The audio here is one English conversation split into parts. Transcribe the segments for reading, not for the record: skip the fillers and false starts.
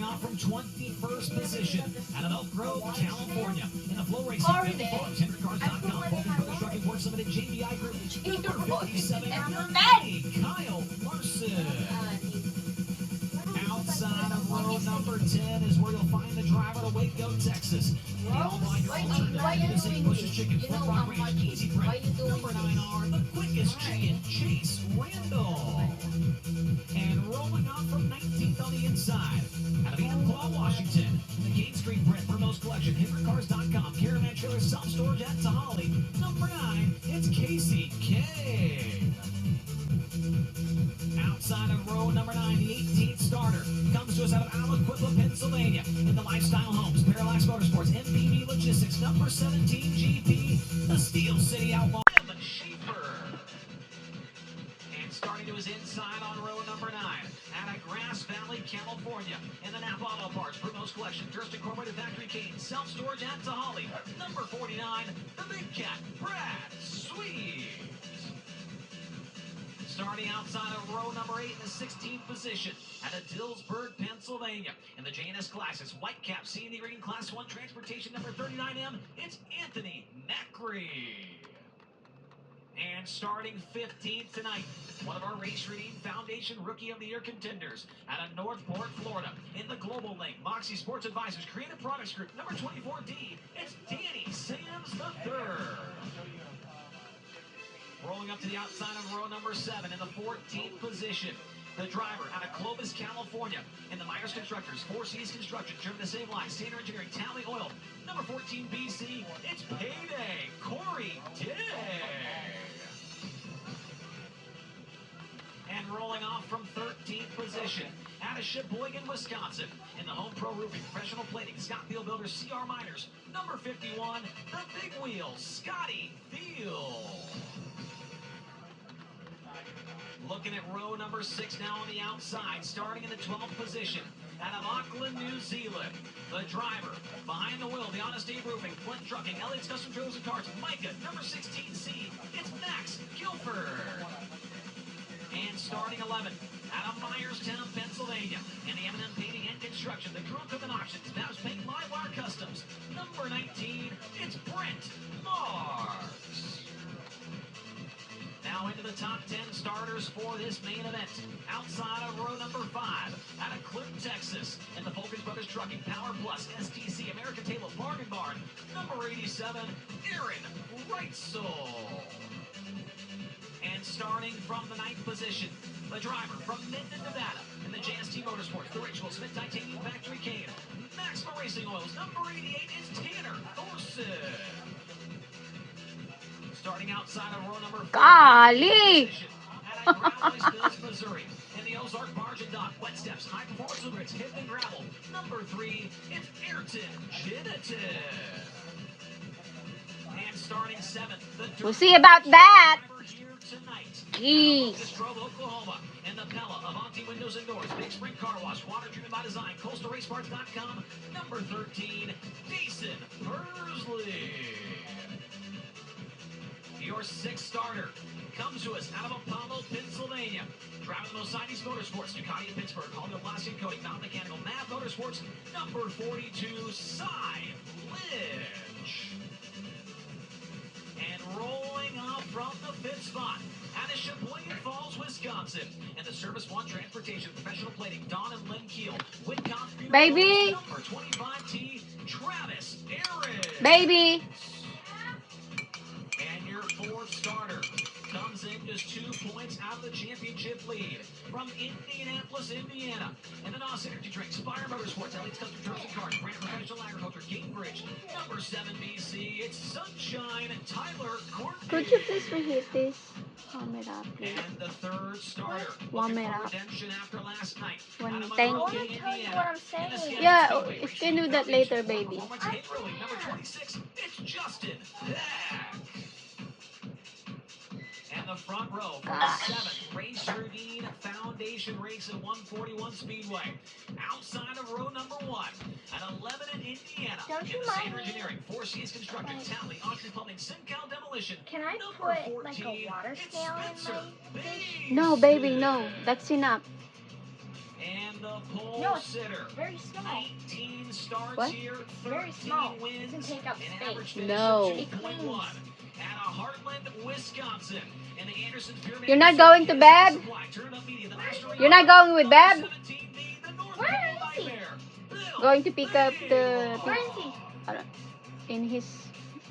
rolling off from 21st position out of Elk Grove, California. In the flow racing, TinderCars.com, Focus Brothers Trucking Works Limited, JBI Group, number 57, Kyle Larson. Outside of row number 10 is where you'll find the driver to Waco, Texas. The all-night alternative to St. Bush's Chicken, Fort Rock Range, Easy Prep. Number 9R, the quickest giant, Chase Randall. And rolling off from 19th on the inside, out of Enumclaw, Washington, the Gate Street Brent Ramos Collection, HinderCars.com, Caravan Trailer Self-Storage at Tahali. Number 9, it's Casey K. Outside of row number 9, the 18th starter comes to us out of Aliquippa, Pennsylvania, in the Lifestyle Homes, Parallax Motorsports, MPV Logistics, number 17 GP, the Steel City Outlaw, Schaefer. And starting to his inside on row number 9, out of Grass Valley, California, in the Napa Auto Parts, Brumos Collection, Durst Incorporated Factory Cane, Self-Storage at Tahali, number 49, the Big Cat, Brad Sweet. Starting outside of row number 8 in the 16th position out of Dillsburg, Pennsylvania. In the JNS Classics, Whitecap, C&D Green Class 1 Transportation number 39M, it's Anthony Macri. And starting 15th tonight, one of our Race Reading Foundation Rookie of the Year contenders out of Northport, Florida. In the Global Link, Moxie Sports Advisors, Creative Products Group, number 24D, it's Danny Sams III. Rolling up to the outside of row number 7 in the 14th position. The driver out of Clovis, California, in the Myers Constructors, Four Seas Construction, Driven to Save Lives, Standard Engineering, Tally Oil, number 14 BC, it's Payday, Corey Day. And rolling off from 13th position, out of Sheboygan, Wisconsin, in the Home Pro Roofing, Professional Plating, Scott Field Builders, CR Miners, number 51, the Big Wheel, Scotty Field. Looking at row number 6 now on the outside, starting in the 12th position, out of Auckland, New Zealand. The driver, behind the wheel, the Honest Abe Roofing, Flint Trucking, Elliott's Custom Trailers and Carts, Micah, number 16C, it's Max Guilford. And starting 11, out of Myerstown, Pennsylvania, in the M&M Painting and Construction, the Crew Equipment Auctions, Babs Paint, Livewire Customs, number 19, it's Brent Mars. Now into the top 10 starters for this main event. Outside of row number 5, out of Clinton, Texas, in the Focus Brothers Trucking, Power Plus, STC, American Table, Bargain Barn, number 87, Aaron Reitzel. And starting from the 9th position, the driver from Minden, Nevada, in the JST Motorsports, the Ritual Smith Titanium Factory Cane, Maxima Racing Oils, number 88 is Tanner Thorson. Starting outside of row number 4, Golly! out of Gravois, Missouri, in the Ozark Barge and Dock, Wet Steps, High Performance Lubricants, Hidden and Gravel, number 3, it's Ayrton Genitive. And starting 7th, the We'll see about that. here tonight. Jeez. Strobe, Oklahoma, and the Pella, Avanti Windows and Doors, Big Spring Car Wash, Water Treatment by Design, CoastalRaceParts.com, number 13, Jason Persley. Your 6th starter comes to us out of Apollo, Pennsylvania. Driving the Mercedes Motorsports, Ducati of Pittsburgh, Hollywood Plastic Coating, Mountain Mechanical, Mav Motorsports, number 42, Cy Lynch. And rolling off from the 5th spot, out of Sheboygan Falls, Wisconsin, and the Service One Transportation, Professional Plating, Don and Lynn Keel, Whitcomb, Baby. number 25T, Travis Aaron. Baby. And your 4th starter comes in just 2 points out of the championship lead from Indianapolis, Indiana. And the NOS Energy Drinks, Fire Motorsports, Elliott's Custom Trailers and Cars, Brand Professional Agriculture, Cambridge, number 7 BC, it's Sunshine Tyler Courtney. Could you please reheat this? Warm it up, please. And the 3rd starter, Warm looking it for up. redemption after last night. When Out of thank Monroe, you. Indiana. Yeah, you can do that later, baby. Number 26, it's Justin Peck. And the front row for the 7th Race Ravine Foundation race at 141 Speedway. Outside of row number 1 at 11 in Indiana. Don't you in the mind Standard me? Engineering, Four Seas Construction, Tally, Austria Plumbing, Simcal Demolition. Can I number put like a 14, water it's snail in Spencer my dish? No, baby, no. That's enough. And the pole No, it's sitter. very small. 19 starts What? here, 13 Very small. It wins, doesn't take up an space. average finish No. of It 2.1. cleans. At Heartland, Wisconsin. In the Anderson's Pyramid You're not Resort going to Kids bed? Supply. Turn up media, the National You're not going with Bab? 17B, the North Where Pole is he? Nightmare. Bill Going to pick up the Where is he? in his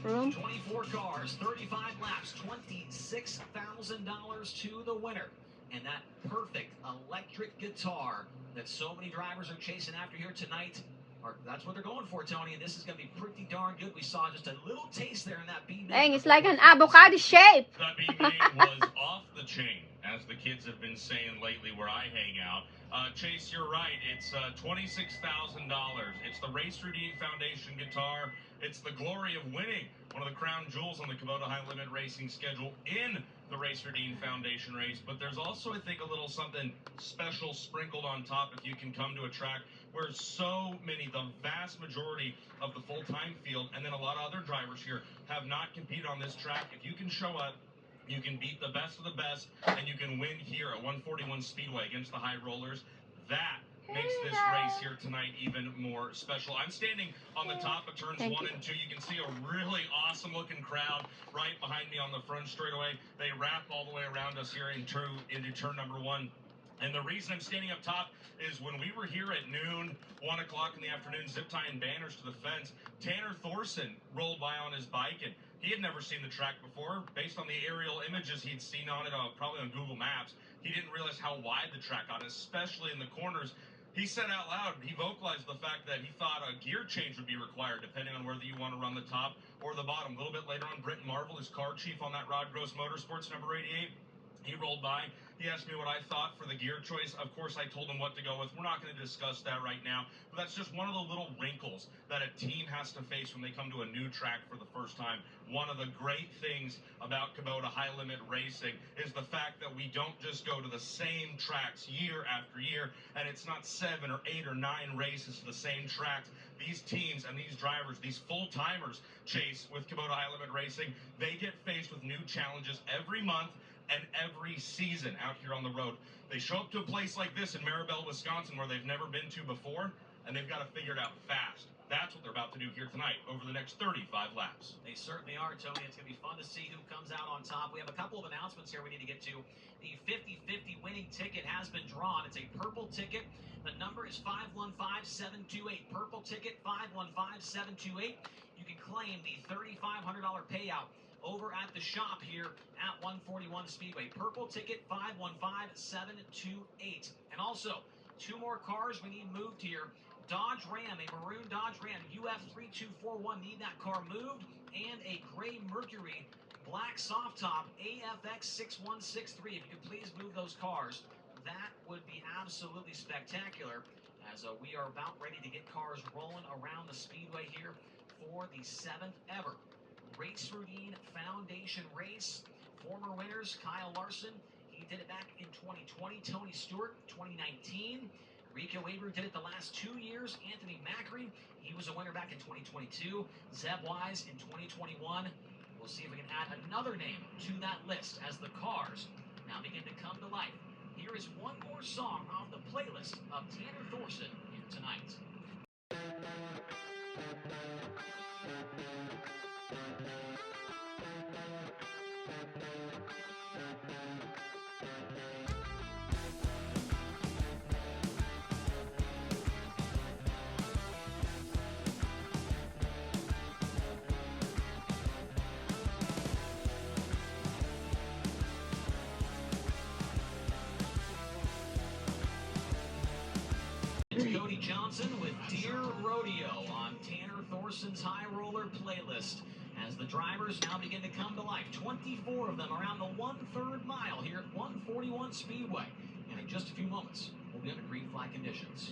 room. 24 cars, 35 laps, $26,000 to the winner. And that perfect electric guitar that so many drivers are chasing after here tonight, that's what they're going for, Tony. And this is going to be pretty darn good. We saw just a little taste there in that B main. Dang, it's like an avocado shape. That B main was off the chain, as the kids have been saying lately where I hang out. Chase, you're right. It's $26,000. It's the Race Routine Foundation guitar. It's the glory of winning. One of the crown jewels on the Kubota High Limit Racing schedule in the Race Routine Foundation race. But there's also, I think, a little something special sprinkled on top if you can come to a track where so many, the vast majority of the full-time field, and then a lot of other drivers here, have not competed on this track. If you can show up, you can beat the best of the best, and you can win here at 141 Speedway against the high rollers. That makes this race here tonight even more special. I'm standing on the top of turns 1 and 2. You can see a really awesome looking crowd right behind me on the front straightaway. They wrap all the way around us here into turn number 1. And the reason I'm standing up top is when we were here at noon, 1 o'clock in the afternoon, zip tying banners to the fence, Tanner Thorson rolled by on his bike, and he had never seen the track before. Based on the aerial images he'd seen on it, probably on Google Maps, he didn't realize how wide the track got, especially in the corners. He said out loud, he vocalized the fact that he thought a gear change would be required depending on whether you want to run the top or the bottom. A little bit later on, Britton Marvel, his car chief on that Rod Gross Motorsports number 88, he rolled by. He asked me what I thought for the gear choice. Of course, I told him what to go with. We're not going to discuss that right now, but that's just one of the little wrinkles that a team has to face when they come to a new track for the first time. One of the great things about Kubota High Limit Racing is the fact that we don't just go to the same tracks year after year, and it's not 7 or 8 or 9 races to the same tracks. These teams and these drivers, these full-timers, Chase, with Kubota High Limit Racing, they get faced with new challenges every month and every season out here on the road. They show up to a place like this in Maribel, Wisconsin, where they've never been to before, and they've got to figure it out fast. That's what they're about to do here tonight over the next 35 laps. They certainly are, Tony. It's going to be fun to see who comes out on top. We have a couple of announcements here we need to get to. The 50-50 winning ticket has been drawn. It's a purple ticket. The number is 515728. Purple ticket 515728. You can claim the $3,500 payout over at the shop here at 141 Speedway. Purple ticket 515728. And also, 2 more cars we need moved here. Dodge Ram, a maroon Dodge Ram UF3241, need that car moved, and a gray Mercury black soft top AFX6163. If you could please move those cars, that would be absolutely spectacular, as we are about ready to get cars rolling around the Speedway here for the 7th ever Race Routine Foundation race. Former winners, Kyle Larson, he did it back in 2020. Tony Stewart, 2019. Rico Abreu did it the last 2 years. Anthony Macri, he was a winner back in 2022. Zeb Wise in 2021. We'll see if we can add another name to that list as the cars now begin to come to life. Here is one more song off the playlist of Tanner Thorson here tonight. Cody Johnson with Deer Rodeo on Tanner Thorson's High Roller playlist as the drivers now begin to come to life. 24 of them around the 1/3 mile here at 141 Speedway. And in just a few moments, we'll be under green flag conditions.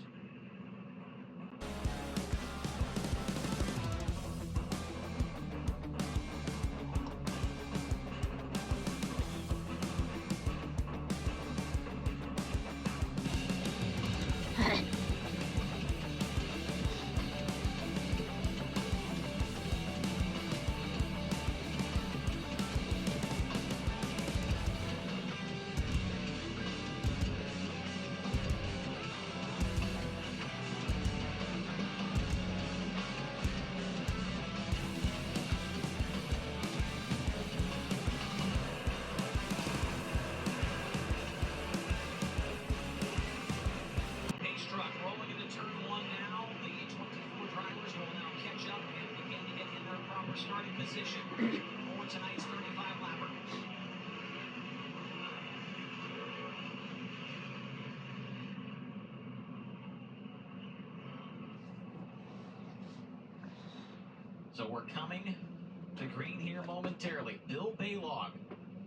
position for tonight's 35-lapper. So we're coming to green here momentarily. Bill Baylog,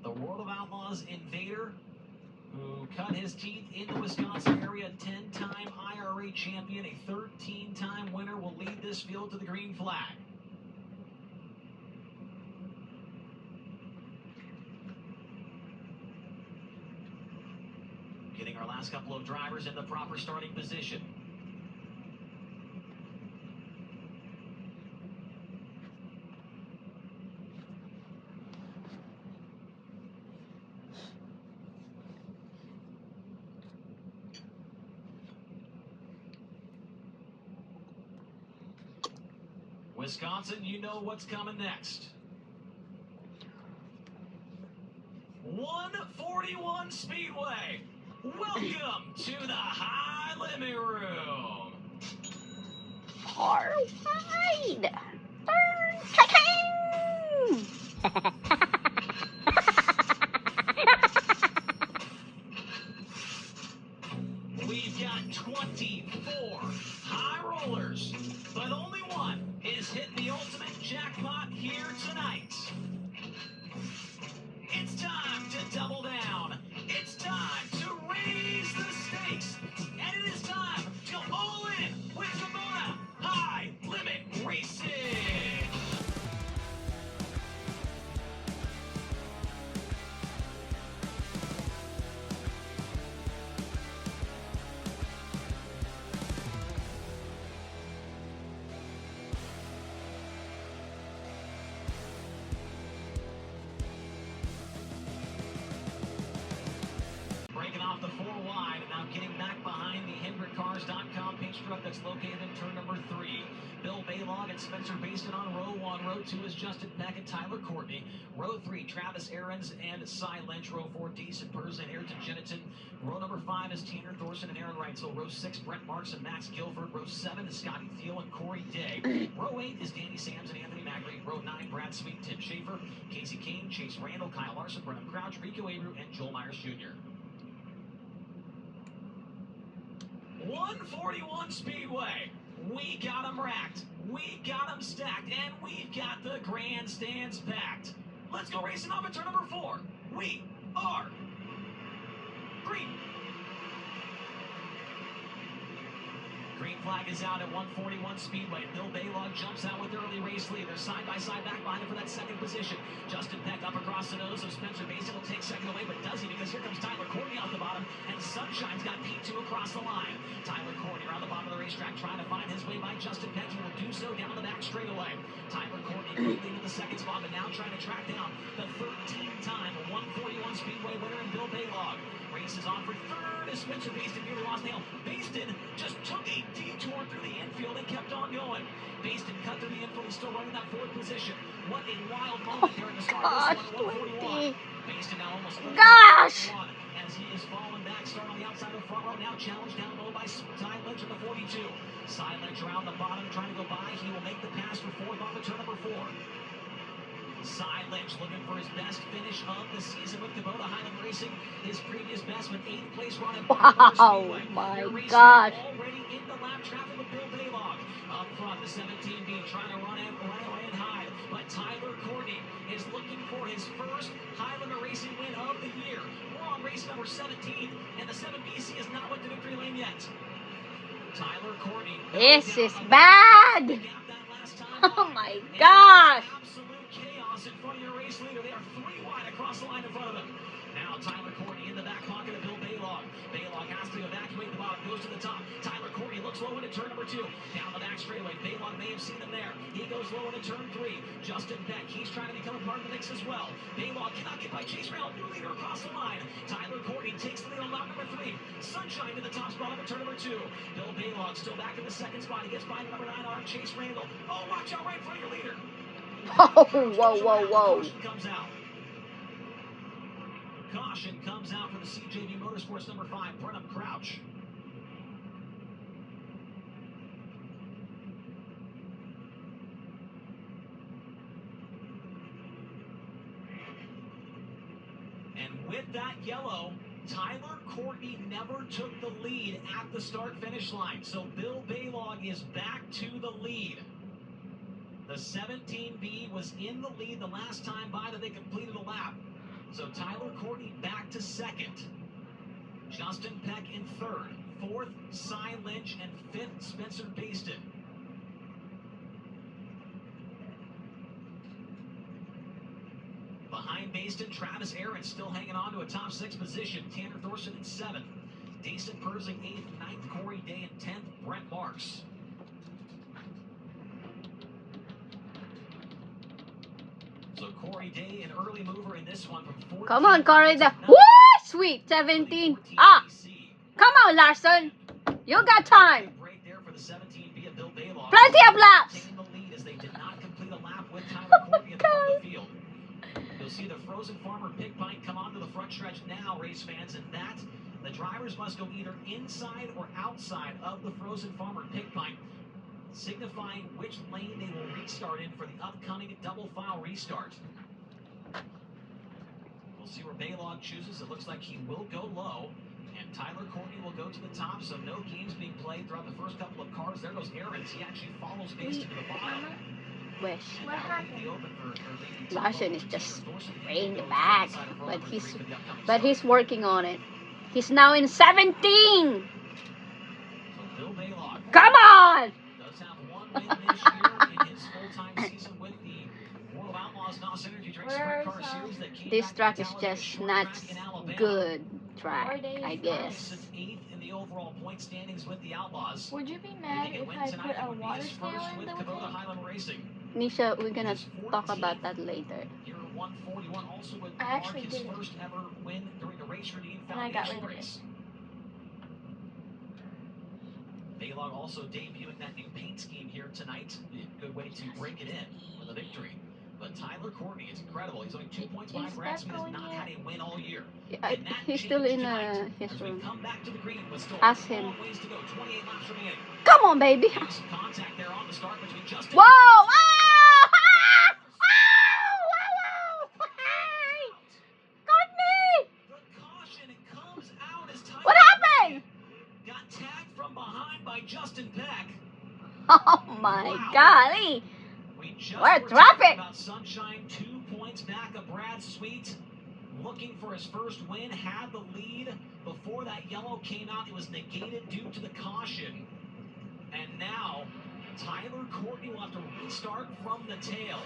the World of Outlaws invader, who cut his teeth in the Wisconsin area, 10-time IRA champion, a 13-time winner, will lead this field to the green flag. Getting our last couple of drivers in the proper starting position. Wisconsin, you know what's coming next. 141 Speedway. Welcome to the High Limit Room. All right. Cha-ching! We've got 24 high rollers, but only one is hitting the ultimate jackpot here tonight. It's time to double down. It's time to raise the stakes. And it is time to all in with Kubota High Limit Racing. Breaking off the 4 wide and now getting back behind the HendrickCars.com paint truck that's located in turn number 3. Bill Baylog and Spencer Baston on row 1. Row 2 is Justin Peck and Tyler Courtney. Row 3, Travis Aarons and Cy Lynch. Row 4, Decent Burrs and Ayrton Jennington. Row number 5 is Tanner Thorson and Aaron Reitzel. Row 6, Brett Marks and Max Guilford. Row 7 is Scotty Thiel and Corey Day. Row 8 is Danny Sams and Anthony Magri. Row 9, Brad Sweet, Tim Schaefer, Casey Kane, Chase Randall, Kyle Larson, Brennan Crouch, Rico Abreu, and Joel Myers Jr. 141 Speedway. We got them racked. We got them stacked. And we've got the grandstands packed. Let's go racing off at turn number 4. We are green. Green flag is out at 141 Speedway. Bill Baylog jumps out with the early race lead. They're side by side back behind him for that second position. Justin Peck up across the nose of Spencer Basin will take second away, but does he? Because here comes Tyler Courtney off the bottom, and Sunshine's got P2 across the line. Tyler Courtney around the bottom of the racetrack trying to find his way by Justin Peck. He will do so down the back straightaway. Tyler Courtney quickly into the second spot, but now trying to track down the 13-time 141 Speedway winner in Bill Baylog. Race is on for third as Spencer Baston nearly lost nail. Baston just took a detour through the infield and kept on going. Baston cut through the infield. He's still running that fourth position. What a wild moment there in the start of this one at 141. Baston now almost Gosh! as he is falling back, starting on the outside of the front row. Now challenged down low by Cy Lynch in the 42. Cy Lynch around the bottom trying to go by. He will make the pass for fourth off of turn number 4. Cy Lynch looking for his best finish of the season with Kubota High Limit Racing. His previous best with 8th place run at Wow, my gosh. Already in the lap traffic with Bill Baylog. Up front, the 17B trying to run away and hide. But Tyler Courtney is looking for his first High Limit Racing win of the year. We're on race number 17, and the 7BC is not with the victory lane yet. Tyler Courtney. This is bad. Oh my gosh. Absolute chaos in front of your race leader. They are 3 wide across the line in front of them. Now Tyler Courtney in the back pocket of Bill Baylog. Baylog has to evacuate the bottom, goes to the top. Tyler Courtney looks low into turn number 2. Down the back straightaway. Baylog may have seen him there. He goes low into turn 3. Justin Peck, he's trying to become a part of the mix as well. Baylog cannot get by Chase Randall. New leader across the line. Tyler Courtney takes the lead on lap number 3. Sunshine to the top spot of turn number 2. Bill Baylog still back in the second spot. He gets by number 9 on Chase Randall. Oh, watch out right in front of your leader. Whoa, whoa, whoa. Caution comes out. Caution comes out for the CJB Motorsports number 5, Brennan Crouch. with that yellow, Tyler Courtney never took the lead at the start-finish line. So Bill Baylog is back to the lead. The 17B was in the lead the last time by that they completed a lap. So Tyler Courtney back to second. Justin Peck in third. Fourth, Cy Lynch. And fifth, Spencer Baston. Behind Baston, Travis Aaron still hanging on to a top 6 position. Tanner Thorson in 7th. Dason Persing 8th. 9th, Corey Day in 10th. Brent Marks. So Corey Day, an early mover in this one from 14. Come on, Corey Day. Woo! Sweet. 17. Ah! Come on, Larson. You got time. Break there for the 17B of Bill Baylog. Plenty of laps. Taking the lead as they did not complete a lap with Tyler Courtney at the front of the field. You'll see the Frozen Farmer Pig Pint come onto the front stretch now, race fans, and that the drivers must go either inside or outside of the Frozen Farmer Pig Pint, signifying which lane they will restart in for the upcoming double file restart. We'll see where Baylog chooses. It looks like he will go low, and Tyler Courtney will go to the top, so no games being played throughout the first couple of cars. There goes Aarons. He actually follows Baston to the bottom. Wish. What happened? Larson is just way in the back, but he's working on it. He's now in 17. So Bill Baylog Come on! does have one win this year in his full-time season with the World of Outlaws NOS Energy Drink Sprint Car Series that came This back track to is Talladega just Short not Track in Alabama. good track, I guess. Sits 8th in the overall point standings with the Outlaws. Would you be mad if I put a water scale in the Kubota Highland Racing. Nisha, we're gonna talk about that later. Here at 141, also with I actually his did it. first ever win during the Race Redeem And I got Foundation rid of it. race. Baylog also debuting that new paint scheme here tonight. A good way to break it in with a victory. But Tyler Courtney is incredible. He's only 2 points behind Brad Smith. Has not had a win all year. Yeah, he's still in his As we room. come back to the green with still Ask a him. long ways to go. 28 laps remaining. Come on, baby. Maybe some contact there on the start between Justin. Whoa! Ah! Ah! Wow! Wow! Hey! Courtney! The caution comes out as Tyler What happened? got tagged from behind by Justin Peck. Oh my golly! We just What a were traffic! talking about Sunshine, 2 points back of Brad Sweet. Looking for his first win, had the lead. Before that yellow came out, it was negated due to the caution. And now, Tyler Courtney will have to restart from the tail.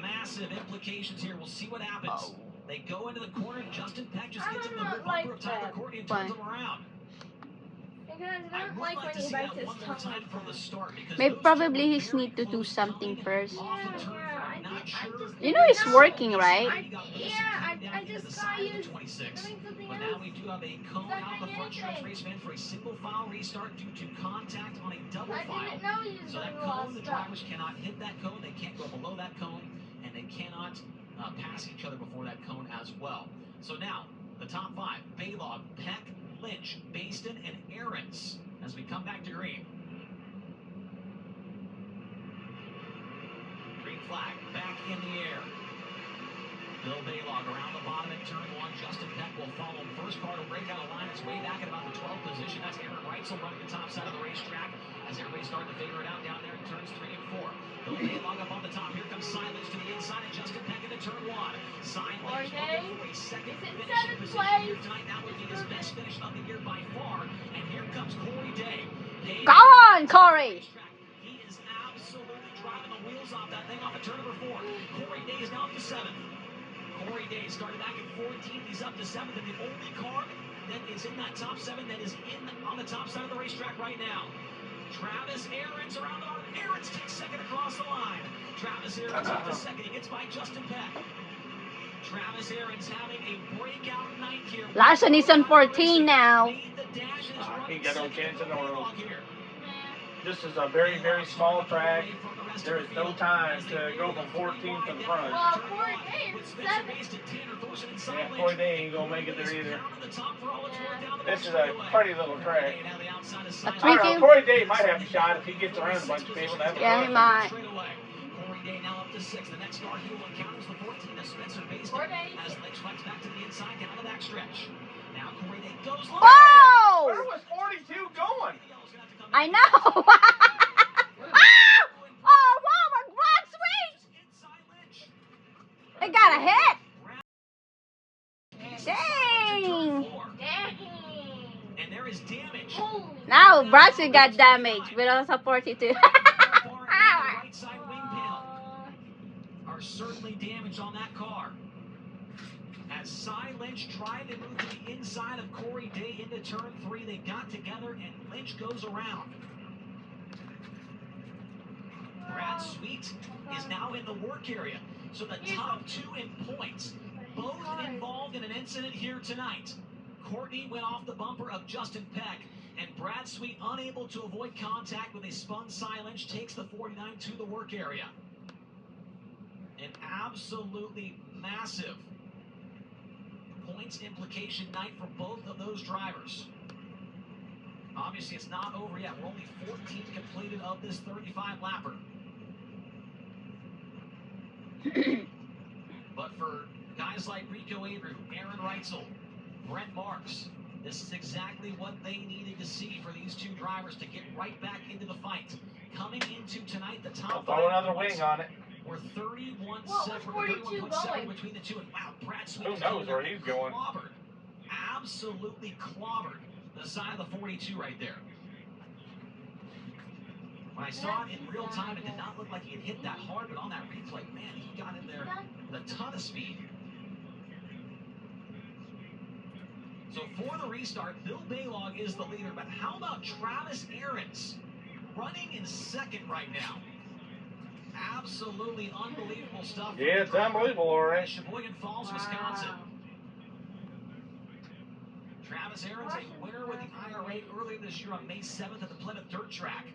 Massive implications here. We'll see what happens. They go into the corner. Justin Peck just gets in the rear bumper of Tyler Courtney and turns him around. Because I I don't would like like when to he see bites that his one more tongue. time from the start because Maybe those probably two were he's very need to do close something coming first. off the turn. Yeah, I'm not I sure. just You know he's working, right? I just got used 26. doing something But now else. we do have a cone Not out the doing front stretch anything. race man for a single file restart due to contact on a double I file. didn't know he was So doing that a lot cone, of the stuff. drivers cannot hit that cone. They can't go below that cone, and they cannot pass each other before that cone as well. So now, the top 5, Baylog, Peck, Lynch, Baston, and Aarons as we come back to green. Green flag back in the air. Bill Baylog around the bottom in turn 1. Justin Peck will follow him. First car to break out of line. It's way back at about the 12th position. That's Aaron Reitzel running the top side of the racetrack as everybody's starting to figure it out down there in turns 3 and 4. Bill Baylog up on the top. Here comes Silence to the inside and Justin Peck into turn 1. Silence looking for a second finishing position here tonight. That would be his best finish of the year by far. And here comes Corey Day. Go on, Corey! He is absolutely driving the wheels off that thing off of turn number 4. Corey Day is now up to 7th. Corey Day started back at 14th. He's up to 7th, and the only car that is in that top 7 that is on the top side of the racetrack right now. Travis Aarons around the bottom. Aarons takes second across the line. Travis Aarons up to second. He gets by Justin Peck. Travis Aarons having a breakout night here. Larson is on 14 now. He got no chance in the world. This is a very, very small track. There is no time to go from 14th to the front. Well, Corey Day is 7th. Yeah, Corey Day ain't gonna make it there either. This is a pretty little track. A I don't tricky. know, Corey Day might have a shot if he gets around a bunch of people. Yeah, he might. Day now up to 6. The next car he will encounter is the 14 of Spencer Basin as Lynch fights back to the inside down the back stretch. Now Corey Day goes long. Whoa! Where was 42 going? I know. Oh, wow, my Brad Sweet. It got a hit. Dang. Dang. And there is damage. Holy Now Brad Sweet got damaged with also 42. Right side wing panel are certainly damaged on that car. As Cy Lynch tried to move to the inside of Corey Day into turn 3, they got together and Lynch goes around. Brad Sweet is now in the work area. So the top 2 in points, both involved in an incident here tonight. Courtney went off the bumper of Justin Peck, and Brad Sweet, unable to avoid contact with a spun Cy Lynch, takes the 49 to the work area. An absolutely massive points implication night for both of those drivers. Obviously, it's not over yet. We're only 14 completed of this 35-lapper. But for guys like Rico Avery, Aaron Reitzel, Brent Marks, this is exactly what they needed to see for these 2 drivers to get right back into the fight. Coming into tonight, the top 5 Throw another wing on it. We're 31 What was separate, 42 31.7 going? between the 2, and wow, Brad Sweet Who knows where he's going? clobbered, absolutely clobbered the side of the 42 right there. When I saw it in real time, it did not look like he had hit that hard, but on that replay, man, he got in there with a ton of speed. So for the restart, Bill Baylog is the leader, but how about Travis Aarons running in second right now? Absolutely unbelievable stuff. Yeah, it's unbelievable, all right. Sheboygan Falls, Wisconsin. Travis Aarons, a winner with the IRA earlier this year on May 7th at the Plymouth Dirt Track.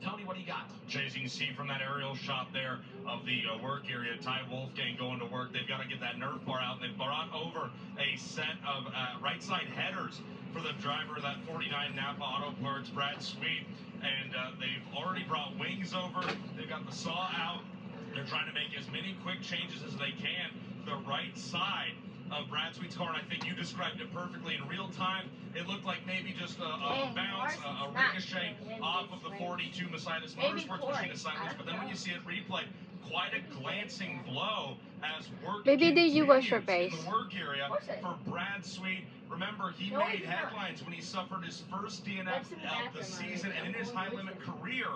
Tony, what do you got? Chase, you can see from that aerial shot there of the work area, Ty Wolfgang going to work. They've got to get that nerf bar out, and they've brought over a set of right side headers for the driver of that 49 Napa Auto Parts, Brad Sweet. And they've already brought wings over. They've got the saw out. They're trying to make as many quick changes as they can. The right side of Brad Sweet's car, and I think you described it perfectly in real time. It looked like maybe just a bounce, a ricochet off of the 42 Mercedes Motorsports machine of silence, but then when you see it replay, quite a glancing blow as work Maybe did you wash your continues face? in the work area for Brad Sweet. Remember, he made headlines when he suffered his first DNF of the season and in his high-limit career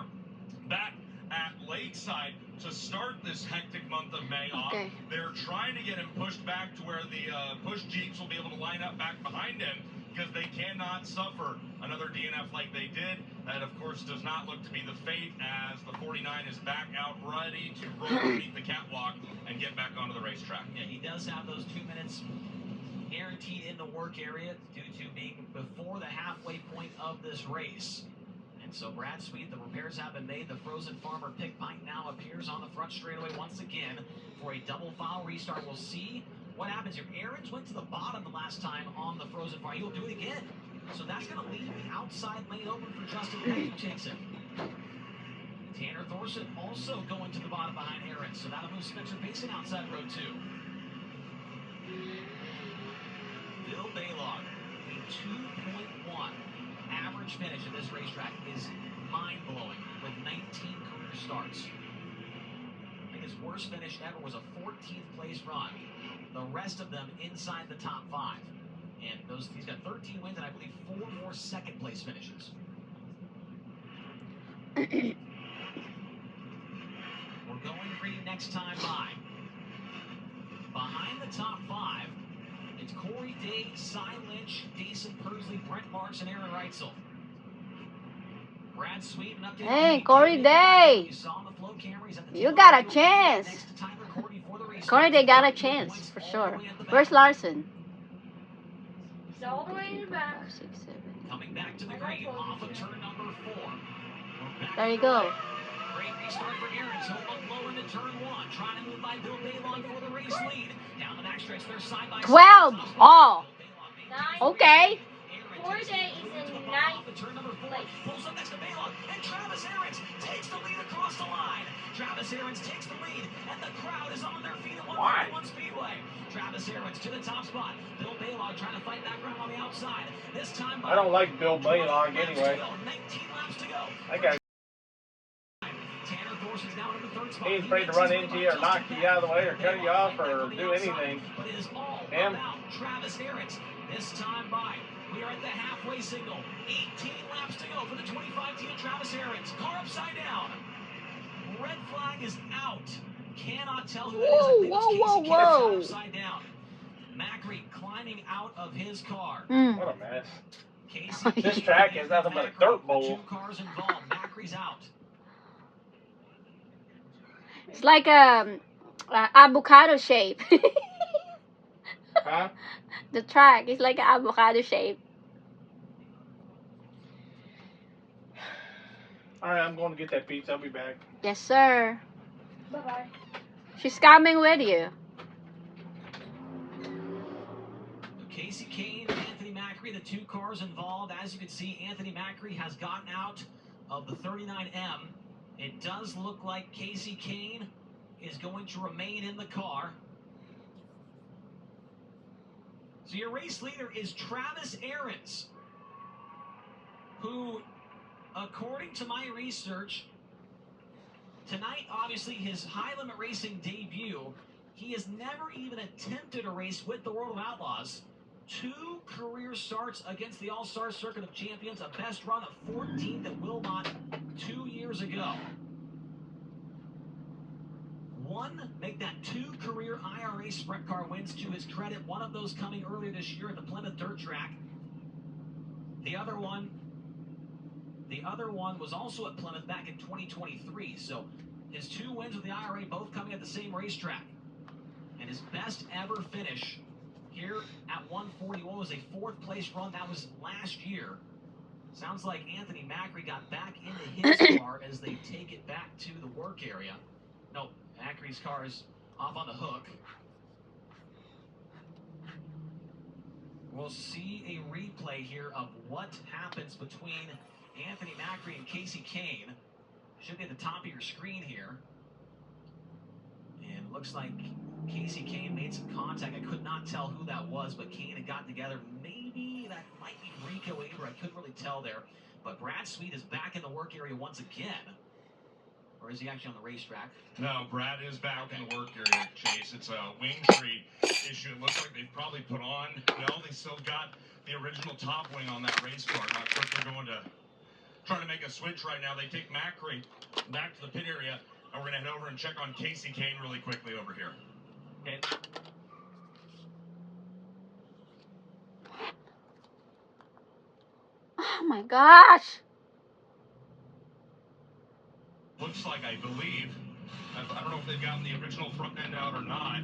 back at Lakeside to start this hectic month of May off. Okay. They're trying to get him pushed back to where the push Jeeps will be able to line up back behind him because they cannot suffer another DNF like they did. That, of course, does not look to be the fate as the 49 is back out ready to roll underneath the catwalk and get back onto the racetrack. Yeah, he does have those 2 minutes guaranteed in the work area due to being before the halfway point of this race. And so Brad Sweet, the repairs have been made. The Frozen Farmer pick pint now appears on the front straightaway once again for a double foul restart. We'll see what happens here. Aarons went to the bottom the last time on the Frozen Farmer. He will do it again. So that's going to leave the outside lane open for Justin Peck, who takes it. Tanner Thorson also going to the bottom behind Aarons. So that'll move Spencer Basin outside row 2. Bill Baylog, a 2.1 average finish at this racetrack is mind-blowing with 19 career starts. I think his worst finish ever was a 14th place run. The rest of them inside the top 5. And he's got 13 wins and I believe 4 more second place finishes. We're going green next time by. Behind the top 5, it's Corey Day, Cy Lynch, Jason Persley, Brent Marks, and Aaron Reitzel. Brad Sweet, an update. Hey, Corey Day. You saw on the flow cameras at the You got a chance. next to Tyler Courtney for the race. Corey Day got a chance for sure. Where's Larson? It's all the way in the back. 5, 6, 7. Coming back to the green off of turn number 4. There you go. Great restart for Aarons. He'll look low into turn 1. Trying to move by Bill Baylog for the race lead. Down the backstretch, they're side by side. 12 all. Nine. Okay. Aarons Florida is in ninth place. Pulls up next to Baylog, and Travis Aarons takes the lead across the line. Travis Aarons takes the lead, and the crowd is on their feet at 141 Speedway. Travis Aarons to the top spot. Bill Baylog trying to fight back around on the outside. This time I don't like Bill Baylog anyway. 19 laps to go. That guy, Tanner Thorson's now in the third spot. he ain't afraid to run into you or knock you out of the way or cut you off or do anything. But it is all Him. about Travis Aarons. This time by. We are at the halfway signal. 18 laps to go for the 25 team Travis Aarons. Car upside down. Red flag is out. Cannot tell who that is. I think it's Casey Kane upside down. Macri climbing out of his car. What a mess. Casey This track is nothing but a dirt bowl. Two cars involved. Macri's out. It's like a avocado shape. Huh? The track is like an avocado shape. Alright, I'm going to get that pizza. I'll be back. Yes, sir. Bye-bye. She's coming with you. Casey Kane and Anthony Macri, the two cars involved. As you can see, Anthony Macri has gotten out of the 39M. It does look like Casey Kane is going to remain in the car. So your race leader is Travis Aarons, who, according to my research, tonight, obviously his high limit racing debut, he has never even attempted a race with the World of Outlaws. 2 career starts against the All-Star Circuit of Champions, a best run of 14th at Wilmot 2 years ago. Make that 2 career IRA sprint car wins to his credit. One of those coming earlier this year at the Plymouth Dirt Track. The other one was also at Plymouth back in 2023. So his 2 wins with the IRA both coming at the same racetrack. And his best ever finish here at 141 was a 4th place run. That was last year. Sounds like Anthony Macri got back into his car as they take it back to the work area. No, Macri's car is off on the hook. We'll see a replay here of what happens between Anthony Macri and Casey Kane. Should be at the top of your screen here. And it looks like Casey Kane made some contact. I could not tell who that was, but Kane had gotten together. Maybe that might be Rico Aber. I couldn't really tell there. But Brad Sweet is back in the work area once again. Or is he actually on the racetrack? No, Brad is back in the work area, Chase. It's a wing tree issue. It looks like they've probably put on. No, they still got the original top wing on that race car. Not sure if they're going to trying to make a switch right now. They take Macri back to the pit area, and we're going to head over and check on Casey Kane really quickly over here. And Oh my gosh. Looks like, I believe, I don't know if they've gotten the original front end out or not.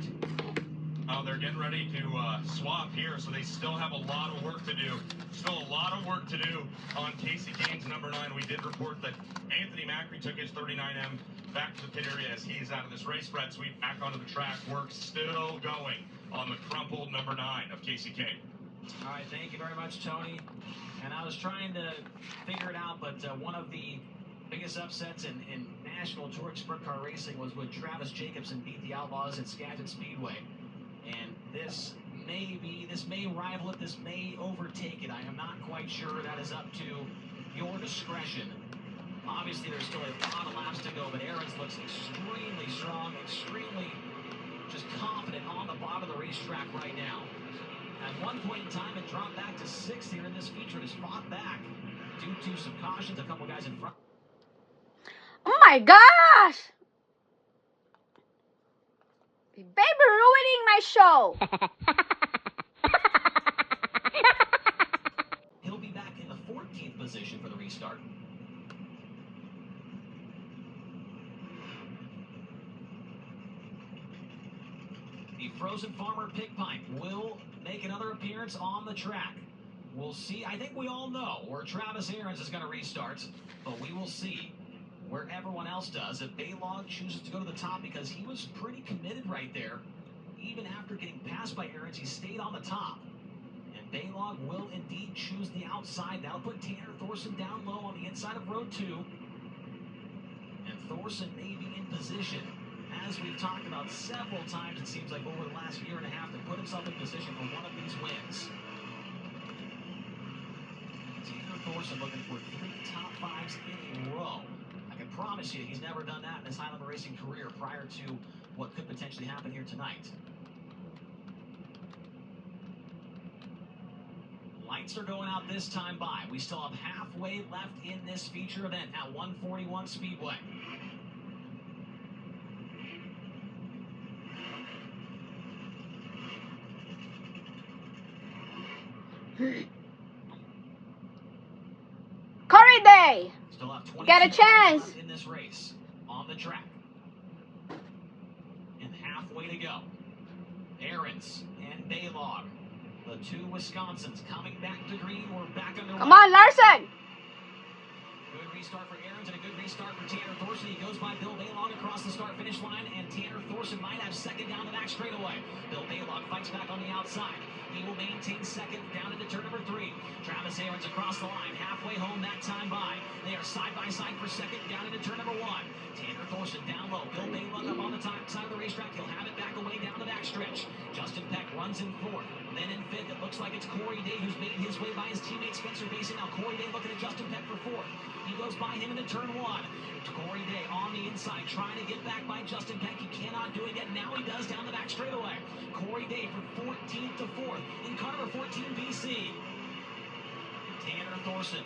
They're getting ready to swap here, so they still have a lot of work to do. Still a lot of work to do on Casey Kane's number 9. We did report that Anthony Macri took his 39M back to the pit area as he's out of this race. Brad Sweet back onto the track. Work still going on the crumpled number 9 of Casey Kane. all right, thank you very much, Tony. And I was trying to figure it out, but one of the biggest upsets in National Tour Sprint Car Racing was when Travis Jacobson beat the Outlaws at Skagit Speedway. And this may rival it, this may overtake it. I am not quite sure. That is up to your discretion. Obviously, there's still a lot of laps to go, but Aarons looks extremely strong, extremely just confident on the bottom of the racetrack right now. At one point in time, it dropped back to 6th here in this feature. It has fought back due to some cautions, a couple guys in front. Oh my gosh! Baby, ruining my show! He'll be back in the 14th position for the restart. The Frozen Farmer Pig Pipe will make another appearance on the track. We'll see. I think we all know where Travis Aarons is going to restart, but we will see where everyone else does. If Baylog chooses to go to the top, because he was pretty committed right there. Even after getting passed by Aarons, he stayed on the top. And And Baylog will indeed choose the outside. That'll put Tanner Thorson down low on the inside of row 2. And Thorson may be in position, as we've talked about several times, it seems like over the last year and a half, to put himself in position for one of these wins. Tanner Thorson looking for 3 top 5s in a row. I can promise you he's never done that in his high-level racing career prior to what could potentially happen here tonight. Lights are going out this time by. We still have halfway left in this feature event at 141 Speedway. Corey Day! Still have 20 Got a chance! in this race on the track. And halfway to go. Aarons and Baylog, the 2 Wisconsins coming back to green. We're back underway. Come on, Larson! Good restart for Aarons and a good restart for Tanner Thorson. He goes by Bill Baylog across the start-finish line, and Tanner Thorson might have second down the back straightaway. Bill Baylog fights back on the outside. He will maintain second down into turn number 3. Travis Aarons across the line, halfway home that time by. They are side by side for second down into turn number 1. Tanner Thorson down low. Bill Baylog up on the top side of the racetrack. He'll have it back away down the back stretch. Justin Peck runs in 4th. Then in 5th, it looks like it's Corey Day who's made his way by his teammate Spencer Basin. Now Corey Day looking at Justin Peck for 4th. He goes by him into turn 1. Corey Day on the inside trying to get back by Justin Peck. He cannot do it yet. Now he does down the back straightaway. Corey Day from 14th to 4th in car number 14 BC. Tanner Thorson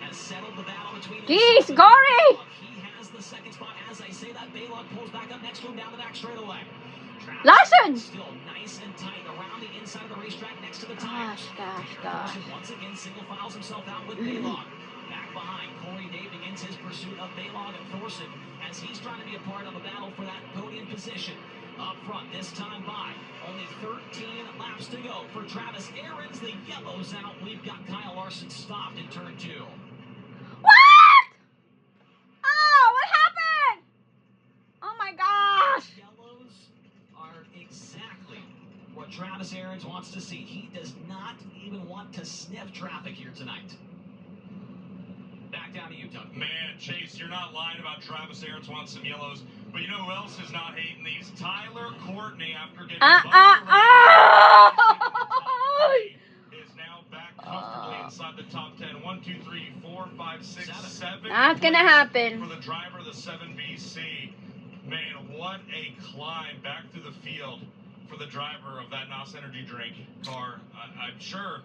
has settled the battle between Jeez, Corey! He has the second spot. As I say that, Baylog pulls back up next to him down the back straightaway. Larson! Still nice and tight around the inside of the racetrack next to the tires. Gosh. Once again, single files himself out with Baylog. Back behind, Corey Day begins his pursuit of Baylog and Thorson as he's trying to be a part of a battle for that podium position. Up front, this time by, only 13 laps to go for Travis Aarons. The yellow's out. We've got Kyle Larson stopped in turn 2. What? Oh, what happened? Oh my gosh. Yellows are exactly what Travis Aarons wants to see. He does not even want to sniff traffic here tonight. Back down to you, Tony. Man, Chase, you're not lying about Travis Aarons wants some yellows. But you know who else is not hating these? Tyler Courtney, after getting is now back comfortably inside the top 10. 1, 2, 3, 4, 5, 6, 7. Not gonna happen. For the driver of the 7BC. Man, what a climb back through the field for the driver of that NOS Energy drink car. I'm sure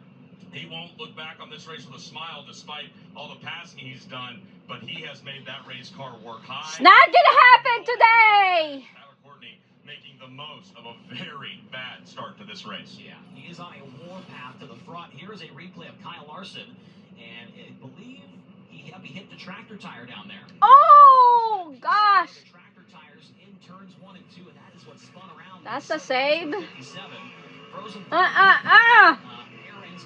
he won't look back on this race with a smile despite all the passing he's done, but he has made that race car work high. It's not gonna happen today. Tyler Courtney making the most of a very bad start to this race. Yeah, he is on a warpath to the front. Here is a replay of Kyle Larson, and I believe he hit the tractor tire down there. Oh gosh. The tractor tires in turns 1 and 2, and that is what spun around. That's a save. 57. Frozen.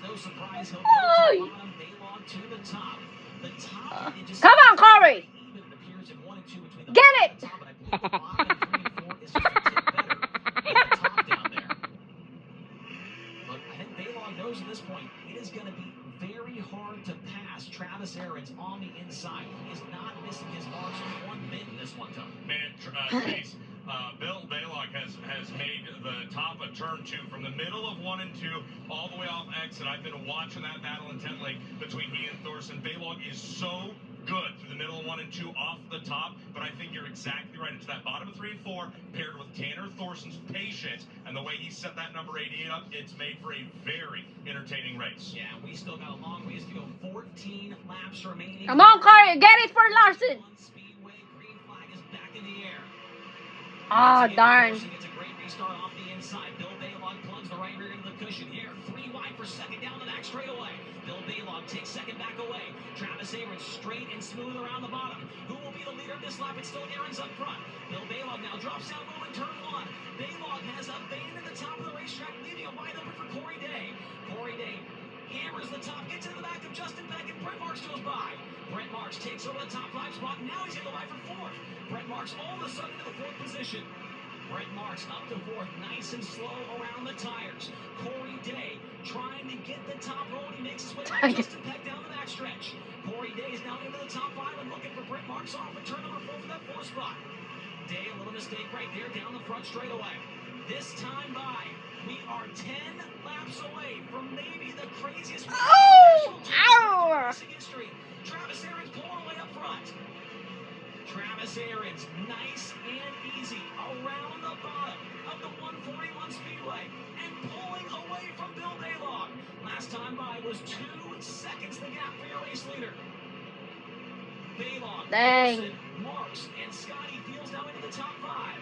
No surprise, he'll go to the bottom, Baylog to the top. The top, it just come on, Corey. Even it appears in 1 and 2 between the Get it. top, but I believe the bottom and 3 and 4 is just a tip better than the top down there. But I think Baylog knows at this point it is going to be very hard to pass Travis Aarons on the inside. He is not missing his marks one bit in this one, Tony. Man, Chase, Bill Baylog has made the top of turn 2 from the middle of 1 and 2 all the way off exit. I've been watching that battle intently between he and Thorson. Baylog is so good through the middle of 1 and 2 off the top, but I think you're exactly right. It's that bottom of 3 and 4 paired with Tanner Thorson's patience and the way he set that number 88 up. It's made for a very entertaining race. Yeah, we still got a long ways to go. 14 laps remaining. Come on, Corey, get it for Larson. Speedway, green flag is back in the air. Oh, darn. It's a great restart off the inside. Bill Baylog plugs the right rear into the cushion here. 3 wide for second down the back straightaway. Bill Baylog takes second back away. Travis Aarons straight and smooth around the bottom. Who will be the leader of this lap? It's still Aarons up front. Bill Baylog now drops down low in turn 1. Baylog has abandoned the top of the racetrack, leaving it wide open for Corey Day. Corey Day hammers the top, gets in the back of Justin Peck, and Brent Marks goes by. Brent Marks takes over the top 5 spot. Now he's in the by for 4th. Brent Marks all of a sudden to the 4th position. Brent Marks up to 4th, nice and slow around the tires. Corey Day trying to get the top roll. He makes his way right just to peck down the backstretch. Corey Day is now into the top 5 and looking for Brent Marks off at turn number 4 for that 4th spot. Day, a little mistake right there down the front straightaway. This time by, we are 10 laps away from maybe the craziest racing history. Travis Aarons pulling away up front. Travis Aarons, nice and easy, around the bottom of the 141 Speedway and pulling away from Bill Baylog. Last time by was 2 seconds the gap for your race leader. Baylog, Wilson, Marks, and Scotty Fields now into the top 5.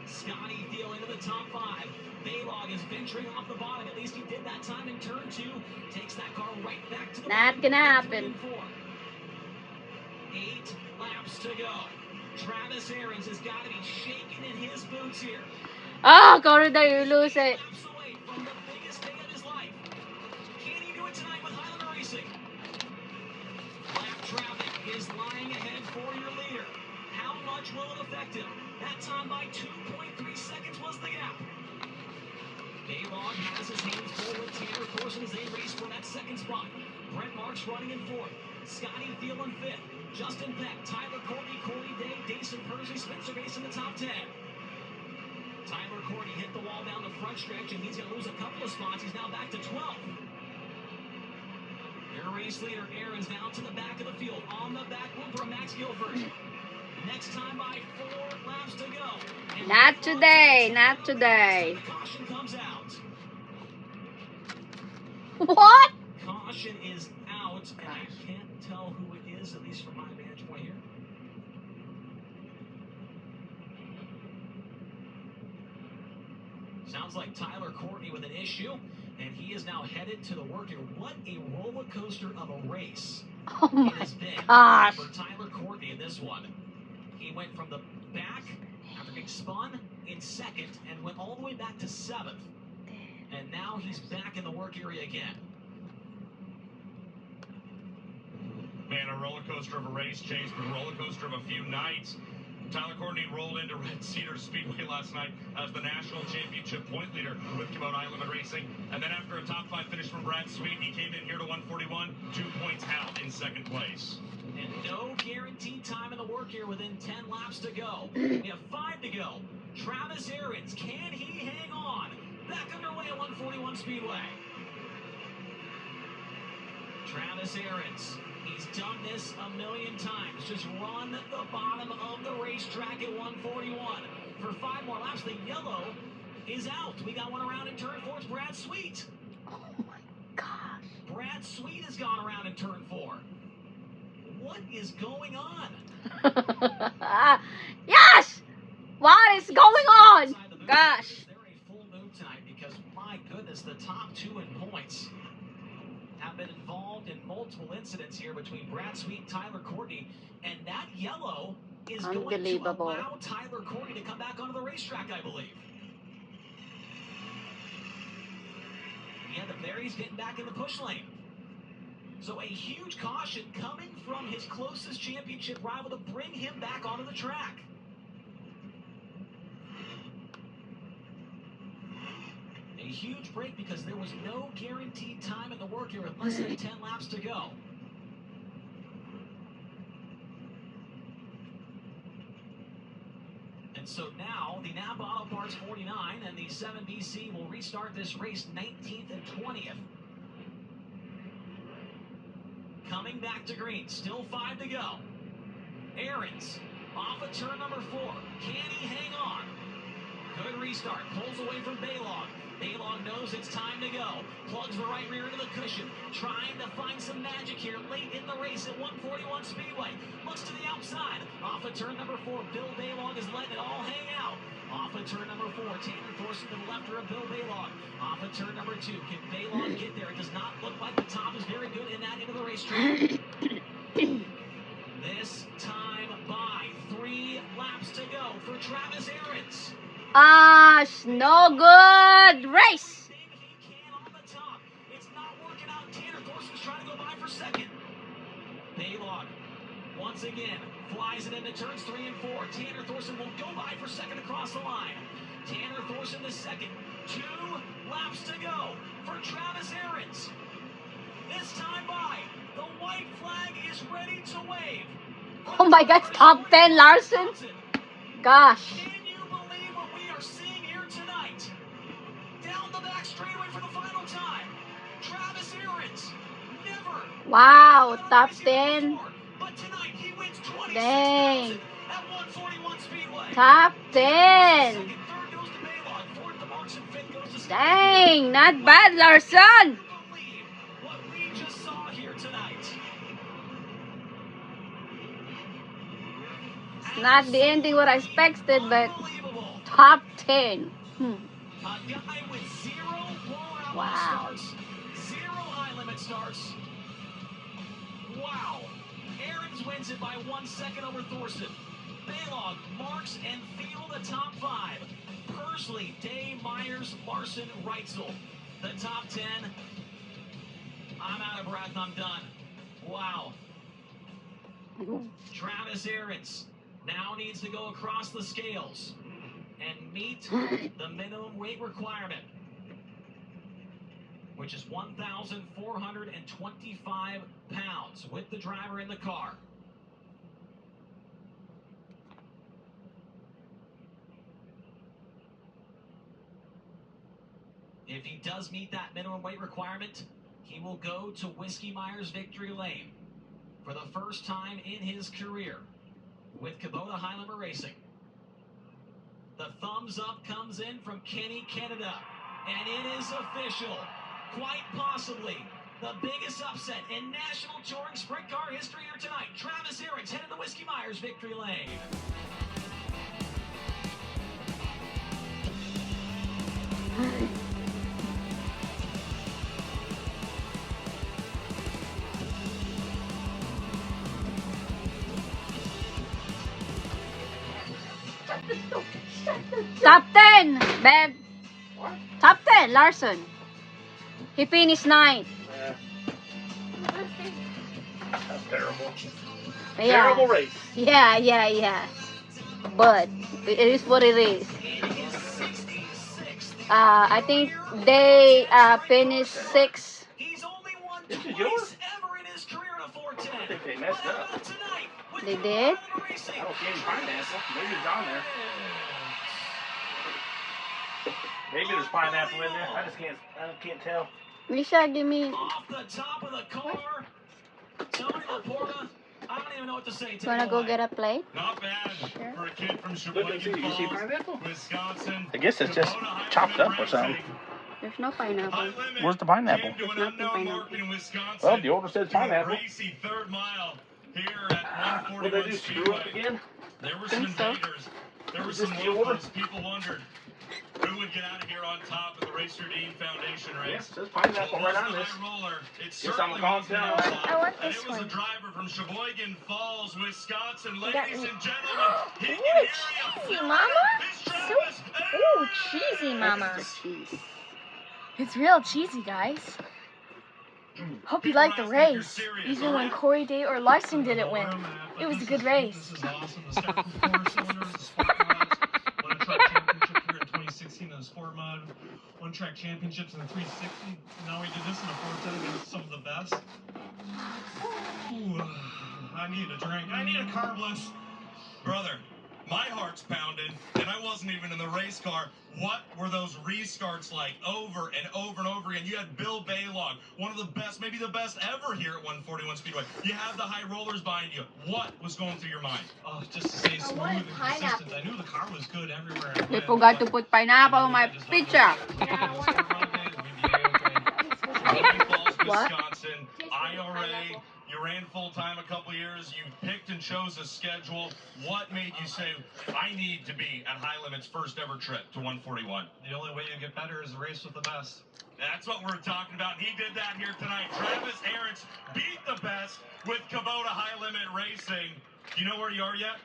Scotty Field into the top 5. Baylog is venturing off the bottom. At least he did that time in turn 2. Takes that car right back to the Not gonna happen. 8 laps to go. Travis Aarons has got to be shaking in his boots here. Oh, corridor, you lose it. Laps away from the biggest day of his life. Can he do it tonight with Highlander Racing? Lap traffic is lying ahead for your leader. How much will it affect him? That time by 2.3 seconds was the gap. Baylog has his hands full with Tanner Thorson as they race for that 2nd spot. Brent Marks running in 4th. Scotty Field in 5th. Justin Peck, Tyler Courtney, Corey Day, Dason Percy, Spencer Bass in the top 10. Tyler Courtney hit the wall down the front stretch, and he's going to lose a couple of spots. He's now back to 12th. Their race leader, Aaron's down to the back of the field. On the back wheel for Max Guilford. Next time by 4 laps to go. And Not today, not today. the caution comes out. What? Caution is out, and I can't tell who it is, at least from my vantage point here. Sounds like Tyler Courtney with an issue, and he is now headed to the work here. What a roller coaster of a race Oh it my has been gosh. for Tyler Courtney in this one. He went from the back after being spun in 2nd and went all the way back to 7th. And now he's back in the work area again. Man, a roller coaster of a race, Chase, but a roller coaster of a few nights. Tyler Courtney rolled into Red Cedar Speedway last night as the national championship point leader with Kimona Island Racing. And then after a top 5 finish from Brad Sweet, he came in here to 141, 2 points out in 2nd place. And no guaranteed time in the work here within 10 laps to go. We have 5 to go. Travis Aarons, can he hang on? Back underway at 141 Speedway. Travis Aarons, he's done this a million times. Just run the bottom of the racetrack at 141. For 5 more laps, the yellow is out. We got one around in turn 4. It's Brad Sweet. Oh my gosh. Brad Sweet has gone around in turn 4. What is going on? Yes! What is going on? Gosh. They're a full mood tonight because, my goodness, the top 2 in points have been involved in multiple incidents here between Brad Sweet and Tyler Courtney, and that yellow is going to Unbelievable. allow Tyler Courtney to come back onto the racetrack, I believe. Yeah, there he's getting back in the push lane. So a huge caution coming from his closest championship rival to bring him back onto the track. A huge break because there was no guaranteed time in the work here with less than 10 laps to go. And so now the Napa Auto Parts 49 and the 7BC will restart this race 19th and 20th. Coming back to green, still 5 to go. Aarons off of turn number 4. Can he hang on? Good restart, pulls away from Baylog. Baylog knows it's time to go. Plugs the right rear into the cushion. Trying to find some magic here late in the race at 141 Speedway. Looks to the outside. Off of turn number 4, Bill Baylog is letting it all hang out. Off of turn number 4, Tanner Thorson to the left of Bill Baylog. Off of turn number 2, can Baylog get there? It does not look like the top is very good in that end of the racetrack. This time by 3 laps to go for Travis Aarons. No good race. He can on the top. It's not working out. Tanner Thorson's trying to go by for 2nd. Baylog once again flies it into turns 3 and 4. Tanner Thorson will go by for 2nd across the line. Tanner Thorson the 2nd. 2 Laps to go for Travis Aarons. This time by, the white flag is ready to wave. Oh my God, top 10 Larson. Gosh. Can you believe what we are seeing here tonight? Down the back straightaway for the final time. Travis Aarons, never. Wow, top 10. But tonight he wins 26,000 Dang. at 141 Speedway. Top 10. Second, third goes to Baylog, fourth to Marks, and fifth goes to Speedway. Dang, not bad, Larson. Can you believe what we just saw here tonight? It's not the ending what I expected, but Unbelievable. top 10. A guy with 0 blowout Wow. starts, 0 high limit starts. Wow. Aarons wins it by 1 second over Thorson. Baylog, Marks, and Thiel the top 5. Persley, Day, Myers, Larson, Reitzel the top 10. I'm out of breath. I'm done. Wow. Travis Aarons now needs to go across the scales and meet the minimum weight requirement, which is 1,425 pounds with the driver in the car. If he does meet that minimum weight requirement, he will go to Whiskey Myers Victory Lane for the first time in his career with Kubota High Limit Racing. The thumbs up comes in from Kenny Canada, and it is official. Quite possibly the biggest upset in National Touring Sprint Car history here tonight. Travis Aarons headed to Whiskey Myers Victory Lane. Top 10, babe. What? Top 10, Larson. He finished 9th. That's terrible. Yeah. Terrible race. Yeah. But it is what it is. I think they finished 6th. He's only won This is twice yours? ever in his career in a 410. I think they messed But how up. about tonight with They the did? High Limit Racing? I don't see any pineapple. Maybe it's on there. Maybe there's pineapple in there. I can't tell. Misha, give me. Off the top of the car, Tony Laporta. I don't even know what to say. Take Wanna it go away. get a plate? Not bad for a kid from Look and see. Sheboygan You see Falls, pineapple? Wisconsin. I guess it's just chopped up or something. There's no pineapple. Where's the pineapple? Came to an There's nothing unknown pineapple. market in Wisconsin. Well, the order says to a pineapple. racy third mile here at What they 141 do? Screw Speedway. up again? There were some Think so. invaders. There were Is some this the order? locals. People wondered who would get out of here on top of the Racer Dean Foundation Yes, race. it says pineapple Well, right it on was this. the high roller. It Guess certainly I'm calm was the down. outside. I want And this it was a one. driver from Sheboygan Falls, Wisconsin. got Ladies me. and gentlemen, he can Ooh, hear cheesy, you. mama. It's So, Travis ooh, Aarons. cheesy, mama. Extra cheese. It's real cheesy, guys. Hope you liked the race. Even when Corey Day or Larson didn't win. It was a good race. This is awesome. The start from 4 cylinders, the sport mods, won a track championship here in 2016 in the sport mod, won track championships in the 360. Now we did this in the 410 against some of the best. Ooh, I need a drink. I need a carbless. Brother, my heart's pounding, and I wasn't even in the race car. What were those restarts like over and over and over again? You had Bill Baylog, one of the best, maybe the best ever here at 141 Speedway. You have the high rollers behind you. What was going through your mind? Oh, just to stay smooth wanted and consistent. pineapple. I knew the car was good everywhere I They went. forgot to but put pineapple on my just picture. Yeah, I want Golly Falls, What? Wisconsin, IRA. You ran full-time a couple years. You picked and chose a schedule. What made you say, I need to be at High Limit's first ever trip to 141? The only way you get better is to race with the best. That's what we're talking about. He did that here tonight. Travis Aarons beat the best with Kubota High Limit Racing. Do you know where you are yet?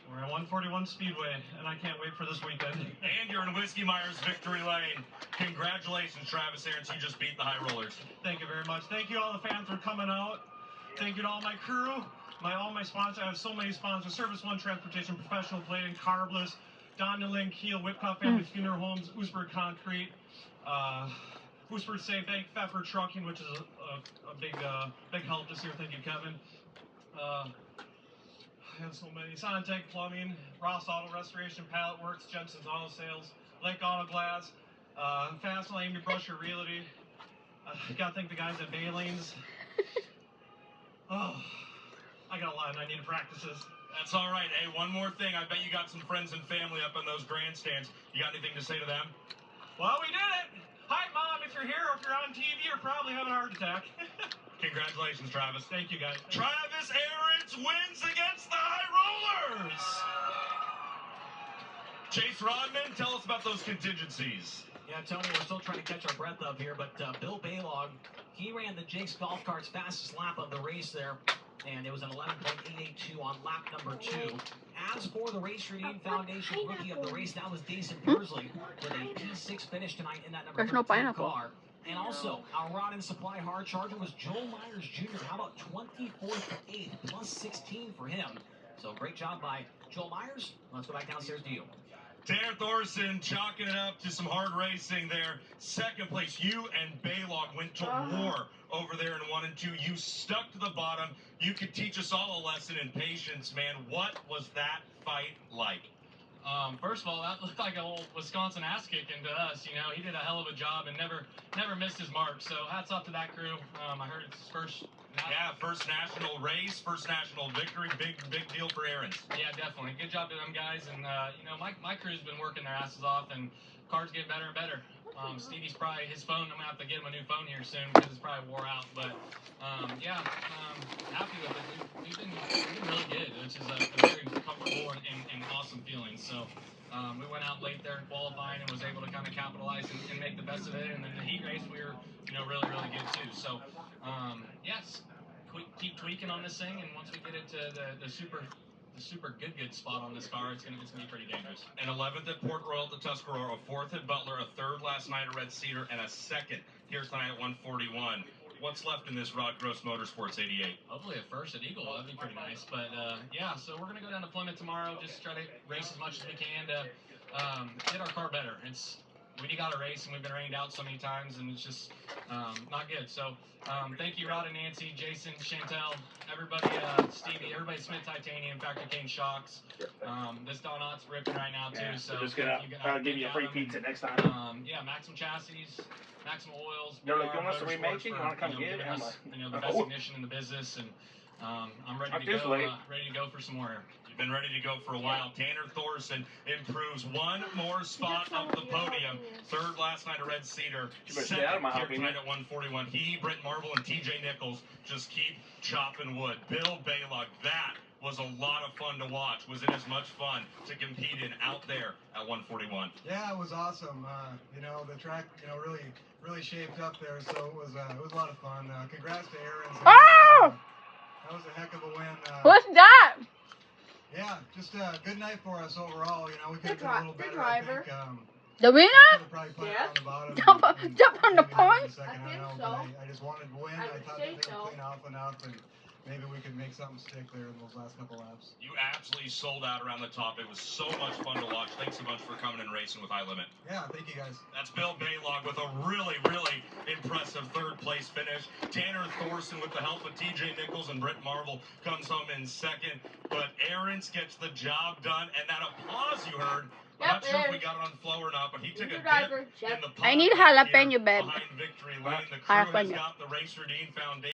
We're at 141 Speedway, and I can't wait for this weekend. And you're in Whiskey Myers Victory Lane. Congratulations, Travis Aarons. You just beat the High Rollers. Thank you very much. Thank you all the fans for coming out. Thank you to all my crew, all my sponsors. I have so many sponsors: Service One Transportation, Professional Blading, Carbless, Don Lynn, Keel, Whipcott Family Funeral Homes, Oosberg Concrete, Whoosford Safe, thank Pfeffer Trucking, which is a big help this year. Thank you, Kevin. I have so many. Sontech Plumbing, Ross Auto Restoration, Pallet Works, Jensen's Auto Sales, Lake Auto Glass, Fast Lane, Brusher Realty. Gotta thank the guys at Bailey's. Oh, I got a lot and I need to practice this. That's all right. Hey, one more thing. I bet you got some friends and family up in those grandstands. You got anything to say to them? Well, we did it. Hi, Mom. If you're here or if you're on TV, you're probably having a heart attack. Congratulations, Travis. Thank you, guys. Travis Ahrens wins against the High Rollers. Chase Rodman, tell us about those contingencies. Yeah, Tony, we're still trying to catch our breath up here, but Bill Baylog, he ran the Jake's Golf Cart's fastest lap of the race there, and it was an 11.882 on lap number 2. As for the Race Redeem Foundation Rookie of the Race, that was Jason Persley with a P6 finish tonight in that number There's no 13 pineapple. car. And also, our Rod and Supply hard charger was Joel Myers Jr. How about 24th to 8th, plus 16 for him. So great job by Joel Myers. Let's go back downstairs to you. Tanner Thorson chalking it up to some hard racing there. Second place, you and Baylog went to war over there in 1 and 2. You stuck to the bottom. You could teach us all a lesson in patience, man. What was that fight like? First of all, that looked like an old Wisconsin ass kicking to us. You know, he did a hell of a job and never missed his mark. So hats off to that crew. I heard it's his first. Yeah, first national race, first national victory. Big deal for Ahrens. Yeah, definitely. Good job to them guys. And you know, my crew's been working their asses off, and cars get better and better. Stevie's probably his phone. I'm gonna have to get him a new phone here soon because it's probably wore out. But happy with it. We've been really good, which is a very comfortable and awesome feeling. So we went out late there in qualifying and was able to kind of capitalize and make the best of it. And then the heat race, we were really good too. So yes, keep tweaking on this thing, and once we get it to the super good spot on this car, it's gonna be pretty dangerous. An 11th at Port Royal at the Tuscarora, a 4th at Butler, a 3rd last night at Red Cedar, and a 2nd here tonight at 141. What's left in this Rod Gross Motorsports 88? Hopefully a 1st at Eagle. That'd be pretty nice. But yeah, so we're gonna go down to Plymouth tomorrow. Just try to race as much as we can to get our car better. We got to race, and we've been rained out so many times, and it's just not good. So thank you, Rod and Nancy, Jason, Chantel, everybody, Stevie, everybody, Smith Titanium, Factory Cane Shocks. This Donut's ripping right now too. Yeah, So just gonna give you a free pizza next time. Yeah, Maximum Chassis, Maximum Oils. They're like, you want us to remake it? You want to come get it? I'm like, the best ignition in the business, and I'm ready to go. Ready to go for some more. You've been ready to go for a while. Tanner Thorson improves one more spot up the podium. 3rd last night at Red Cedar. 2nd here tonight at 141. He, Brent Marvel, and TJ Nichols just keep chopping wood. Bill Baylog, that was a lot of fun to watch. Was it as much fun to compete in out there at 141? Yeah, it was awesome. The track, really shaped up there, so it was a lot of fun. Congrats to Ahrens. Oh! That was a heck of a win. What's that? Yeah, just a good night for us overall. We could have been a little better. driver. I think, The winner? probably put it on the bottom. Jump on the point? I don't know, but I just wanted to win. I thought that they would clean off enough, and maybe we could make something stick there in those last couple laps. You absolutely sold out around the top. It was so much fun to watch. Thanks so much for coming and racing with High Limit. Yeah, thank you guys. That's Bill Baylog with a really impressive 3rd place finish. Tanner Thorson with the help of TJ Nichols and Brent Marvel comes home in 2nd. But Ahrens gets the job done, and that applause you heard, I'm not sure if we got it on flow or not, but he took a dip in the I need pot jalapeno, here babe. behind victory lane. The crew has Jalapeno. got the Race Redeem Foundation.